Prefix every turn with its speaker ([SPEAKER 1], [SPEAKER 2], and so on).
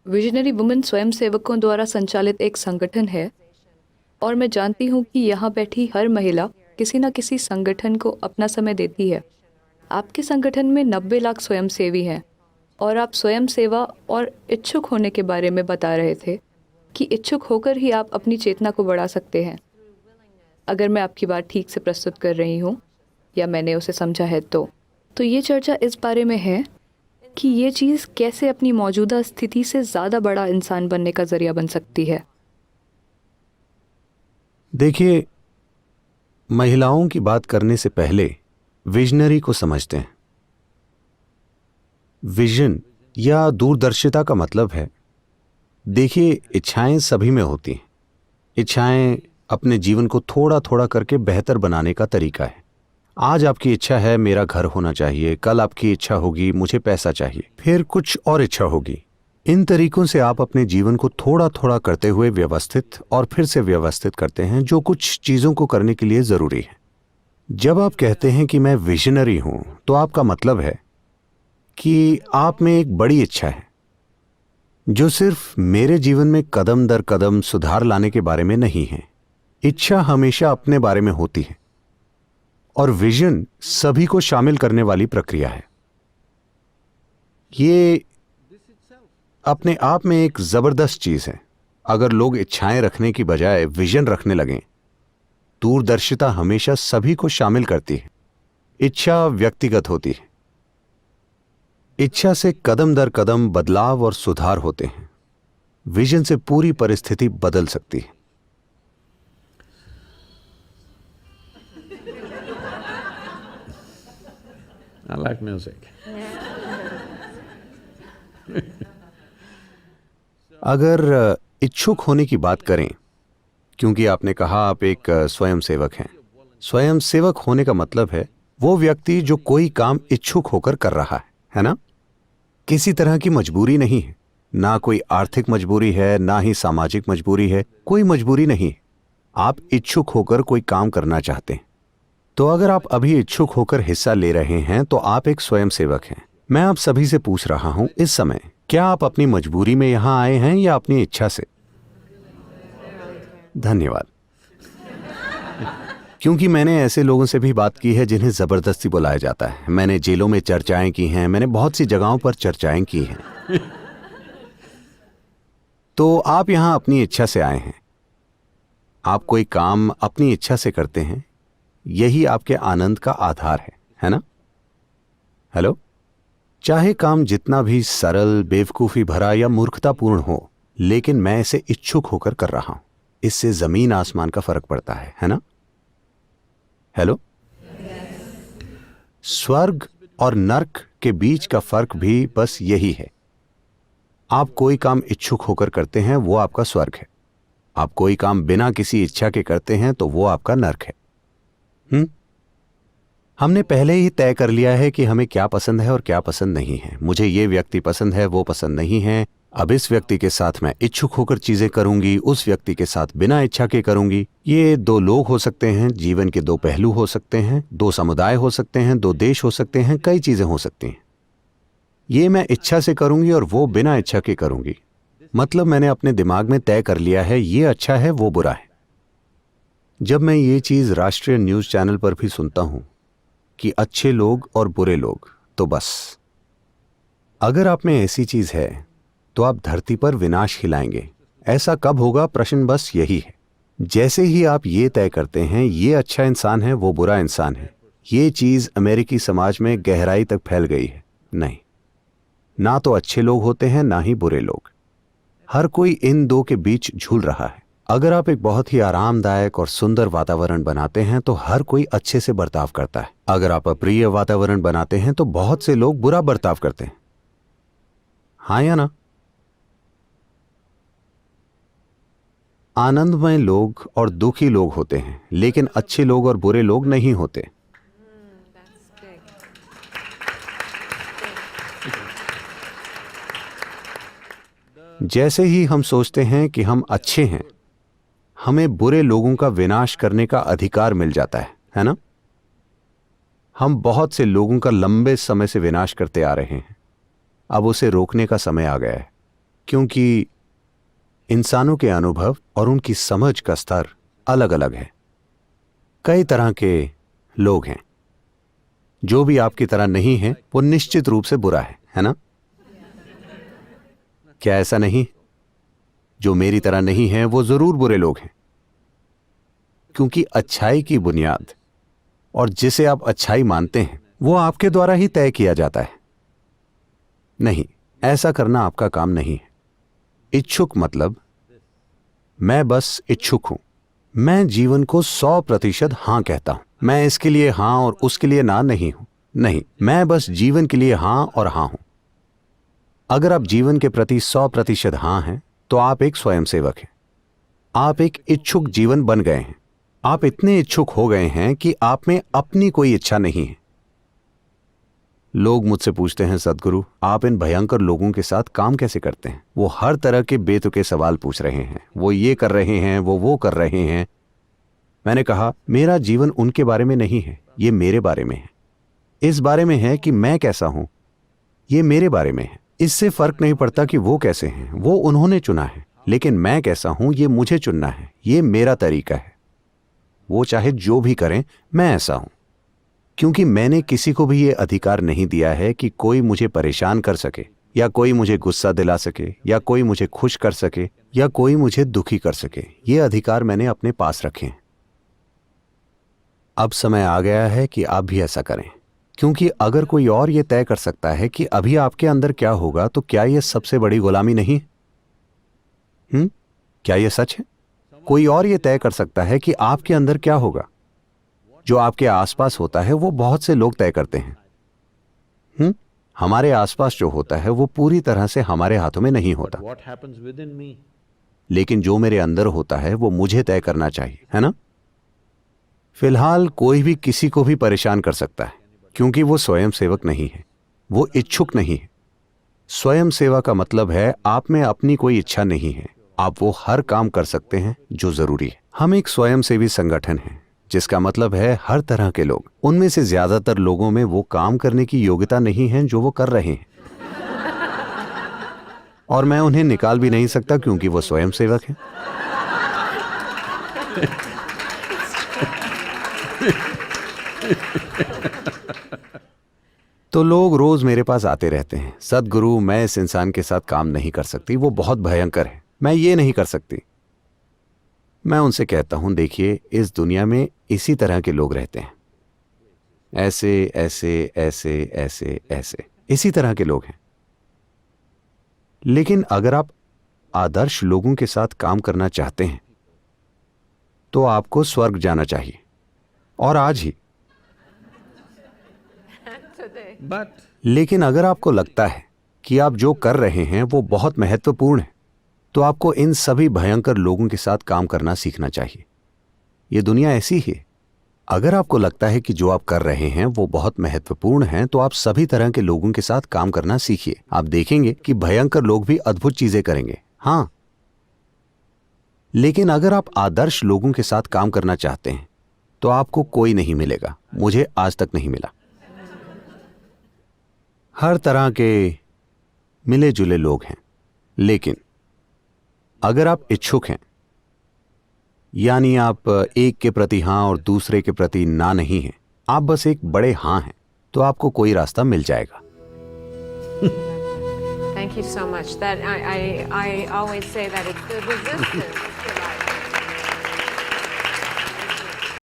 [SPEAKER 1] Visionary women स्वयंसेवकों द्वारा संचालित एक संगठन है और मैं जानती हूँ कि यहाँ बैठी हर महिला किसी न किसी संगठन को अपना समय देती है। आपके संगठन में 90 लाख स्वयंसेवी हैं और आप स्वयं सेवा और इच्छुक होने के बारे में बता रहे थे कि इच्छुक होकर ही आप अपनी चेतना को बढ़ा सकते हैं। अगर मैं आपकी बात ठीक से प्रस्तुत कर रही हूँ या मैंने उसे समझा है तो ये चर्चा इस बारे में है कि ये चीज़ कैसे अपनी मौजूदा स्थिति से ज़्यादा बड़ा इंसान बनने का जरिया बन सकती है।
[SPEAKER 2] देखिए, महिलाओं की बात करने से पहले विजनरी को समझते हैं। विजन या दूरदर्शिता का मतलब है, देखिए, इच्छाएं सभी में होती हैं। इच्छाएं अपने जीवन को थोड़ा थोड़ा करके बेहतर बनाने का तरीका है। आज आपकी इच्छा है मेरा घर होना चाहिए, कल आपकी इच्छा होगी मुझे पैसा चाहिए, फिर कुछ और इच्छा होगी। इन तरीकों से आप अपने जीवन को थोड़ा थोड़ा करते हुए व्यवस्थित और फिर से व्यवस्थित करते हैं, जो कुछ चीजों को करने के लिए जरूरी है। जब आप कहते हैं कि मैं विजनरी हूं, तो आपका मतलब है कि आप में एक बड़ी इच्छा है जो सिर्फ मेरे जीवन में कदम दर कदम सुधार लाने के बारे में नहीं है। इच्छा हमेशा अपने बारे में होती है और विजन सभी को शामिल करने वाली प्रक्रिया है। ये अपने आप में एक जबरदस्त चीज है। अगर लोग इच्छाएं रखने की बजाय विजन रखने लगें, दूरदर्शिता हमेशा सभी को शामिल करती है। इच्छा व्यक्तिगत होती है। इच्छा से कदम दर कदम बदलाव और सुधार होते हैं। विजन से पूरी परिस्थिति बदल सकती है।
[SPEAKER 3] I like music.
[SPEAKER 2] अगर इच्छुक होने की बात करें, क्योंकि आपने कहा आप एक स्वयंसेवक हैं। स्वयंसेवक होने का मतलब है वो व्यक्ति जो कोई काम इच्छुक होकर कर रहा है ना? किसी तरह की मजबूरी नहीं है, ना कोई आर्थिक मजबूरी है, ना ही सामाजिक मजबूरी है, कोई मजबूरी नहीं। आप इच्छुक होकर कोई काम करना चाहते हैं। तो अगर आप अभी इच्छुक होकर हिस्सा ले रहे हैं तो आप एक स्वयंसेवक हैं। मैं आप सभी से पूछ रहा हूं इस समय, क्या आप अपनी मजबूरी में यहां आए हैं या अपनी इच्छा से? धन्यवाद। क्योंकि मैंने ऐसे लोगों से भी बात की है जिन्हें जबरदस्ती बुलाया जाता है। मैंने जेलों में चर्चाएं की हैं, मैंने बहुत सी जगहों पर चर्चाएं की हैं। तो आप यहां अपनी इच्छा से आए हैं। आप कोई काम अपनी इच्छा से करते हैं, यही आपके आनंद का आधार है ना? हेलो? चाहे काम जितना भी सरल, बेवकूफी भरा या मूर्खतापूर्ण हो, लेकिन मैं इसे इच्छुक होकर कर रहा हूं। इससे जमीन आसमान का फर्क पड़ता है ना? हेलो? स्वर्ग और नर्क के बीच का फर्क भी बस यही है। आप कोई काम इच्छुक होकर करते हैं, वो आपका स्वर्ग है। आप कोई काम बिना किसी इच्छा के करते हैं तो वो आपका नर्क है। हमने पहले ही तय कर लिया है कि हमें क्या पसंद है और क्या पसंद नहीं है। मुझे ये व्यक्ति पसंद है, वो पसंद नहीं है। अब इस व्यक्ति के साथ मैं इच्छुक होकर चीजें करूंगी, उस व्यक्ति के साथ बिना इच्छा के करूंगी। ये दो लोग हो सकते हैं, जीवन के दो पहलू हो सकते हैं, दो समुदाय हो सकते हैं, दो देश हो सकते हैं, कई चीजें हो सकती हैं। ये मैं इच्छा से करूंगी और वो बिना इच्छा के करूंगी। मतलब मैंने अपने दिमाग में तय कर लिया है, ये अच्छा है, वो बुरा है। जब मैं ये चीज राष्ट्रीय न्यूज चैनल पर भी सुनता हूं कि अच्छे लोग और बुरे लोग, तो बस अगर आप में ऐसी चीज है तो आप धरती पर विनाश खिलाएंगे। ऐसा कब होगा? प्रश्न बस यही है। जैसे ही आप ये तय करते हैं ये अच्छा इंसान है, वो बुरा इंसान है, ये चीज अमेरिकी समाज में गहराई तक फैल गई है। नहीं, ना तो अच्छे लोग होते हैं ना ही बुरे लोग। हर कोई इन दो के बीच झूल रहा है। अगर आप एक बहुत ही आरामदायक और सुंदर वातावरण बनाते हैं तो हर कोई अच्छे से बर्ताव करता है। अगर आप अप्रिय वातावरण बनाते हैं तो बहुत से लोग बुरा बर्ताव करते हैं। हाँ या ना? आनंदमय लोग और दुखी लोग होते हैं, लेकिन अच्छे लोग और बुरे लोग नहीं होते। जैसे ही हम सोचते हैं कि हम अच्छे हैं, हमें बुरे लोगों का विनाश करने का अधिकार मिल जाता है ना? हम बहुत से लोगों का लंबे समय से विनाश करते आ रहे हैं। अब उसे रोकने का समय आ गया है। क्योंकि इंसानों के अनुभव और उनकी समझ का स्तर अलग अलग है। कई तरह के लोग हैं। जो भी आपकी तरह नहीं है वो निश्चित रूप से बुरा है ना? क्या ऐसा नहीं? जो मेरी तरह नहीं है वो जरूर बुरे लोग हैं, क्योंकि अच्छाई की बुनियाद और जिसे आप अच्छाई मानते हैं वो आपके द्वारा ही तय किया जाता है। नहीं, ऐसा करना आपका काम नहीं है। इच्छुक मतलब मैं बस इच्छुक हूं। मैं जीवन को 100% हां कहता हूं। मैं इसके लिए हां और उसके लिए ना नहीं हूं। नहीं, मैं बस जीवन के लिए हां और हां हूं। अगर आप जीवन के प्रति 100% हां हैं तो आप एक स्वयंसेवक हैं। आप एक इच्छुक जीवन बन गए हैं। आप इतने इच्छुक हो गए हैं कि आप में अपनी कोई इच्छा नहीं है। लोग मुझसे पूछते हैं, सदगुरु आप इन भयंकर लोगों के साथ काम कैसे करते हैं? वो हर तरह के बेतुके सवाल पूछ रहे हैं। वो ये कर रहे हैं, वो कर रहे हैं। मैंने कहा, मेरा जीवन उनके बारे में नहीं है, ये मेरे बारे में है। इस बारे में है कि मैं कैसा हूं, ये मेरे बारे में है। इससे फर्क नहीं पड़ता कि वो कैसे हैं, वो उन्होंने चुना है। लेकिन मैं कैसा हूं ये मुझे चुनना है, ये मेरा तरीका है। वो चाहे जो भी करें, मैं ऐसा हूं। क्योंकि मैंने किसी को भी ये अधिकार नहीं दिया है कि कोई मुझे परेशान कर सके, या कोई मुझे गुस्सा दिला सके, या कोई मुझे खुश कर सके, या कोई मुझे दुखी कर सके। ये अधिकार मैंने अपने पास रखे हैं। अब समय आ गया है कि आप भी ऐसा करें, क्योंकि अगर कोई और ये तय कर सकता है कि अभी आपके अंदर क्या होगा, तो क्या यह सबसे बड़ी गुलामी नहीं? क्या यह सच है? कोई और ये तय कर सकता है कि आपके अंदर क्या होगा। जो आपके आसपास होता है वो बहुत से लोग तय करते हैं। हमारे आसपास जो होता है वो पूरी तरह से हमारे हाथों में नहीं होता।
[SPEAKER 3] What happens within me?
[SPEAKER 2] लेकिन जो मेरे अंदर होता है वो मुझे तय करना चाहिए, है ना? फिलहाल कोई भी किसी को भी परेशान कर सकता है, क्योंकि वो स्वयं सेवक नहीं है, वो इच्छुक नहीं है। स्वयं सेवा का मतलब है आप में अपनी कोई इच्छा नहीं है। आप वो हर काम कर सकते हैं जो जरूरी है। हम एक स्वयंसेवी संगठन हैं, जिसका मतलब है हर तरह के लोग। उनमें से ज्यादातर लोगों में वो काम करने की योग्यता नहीं है जो वो कर रहे हैं, और मैं उन्हें निकाल भी नहीं सकता क्योंकि वो स्वयं सेवक हैं। तो लोग रोज मेरे पास आते रहते हैं, सदगुरु मैं इस इंसान के साथ काम नहीं कर सकती, वो बहुत भयंकर है, मैं ये नहीं कर सकती। मैं उनसे कहता हूं, देखिए इस दुनिया में इसी तरह के लोग रहते हैं, ऐसे ऐसे ऐसे ऐसे ऐसे इसी तरह के लोग हैं। लेकिन अगर आप आदर्श लोगों के साथ काम करना चाहते हैं तो आपको स्वर्ग जाना चाहिए, और आज ही।
[SPEAKER 3] But
[SPEAKER 2] लेकिन अगर आपको लगता है कि आप जो कर रहे हैं वो बहुत महत्वपूर्ण है, तो आपको इन सभी भयंकर लोगों के साथ काम करना सीखना चाहिए। ये दुनिया ऐसी ही है। अगर आपको लगता है कि जो आप कर रहे हैं वो बहुत महत्वपूर्ण है, तो आप सभी तरह के लोगों के साथ काम करना सीखिए। आप देखेंगे कि भयंकर लोग भी अद्भुत चीजें करेंगे। हाँ, लेकिन अगर आप आदर्श लोगों के साथ काम करना चाहते हैं तो आपको कोई नहीं मिलेगा। मुझे आज तक नहीं मिला। हर तरह के मिले जुले लोग हैं, लेकिन अगर आप इच्छुक हैं, यानी आप एक के प्रति हां और दूसरे के प्रति ना नहीं हैं, आप बस एक बड़े हां हैं, तो आपको कोई रास्ता मिल जाएगा।
[SPEAKER 4] Thank you so much. That I always say that it's the resistance to life.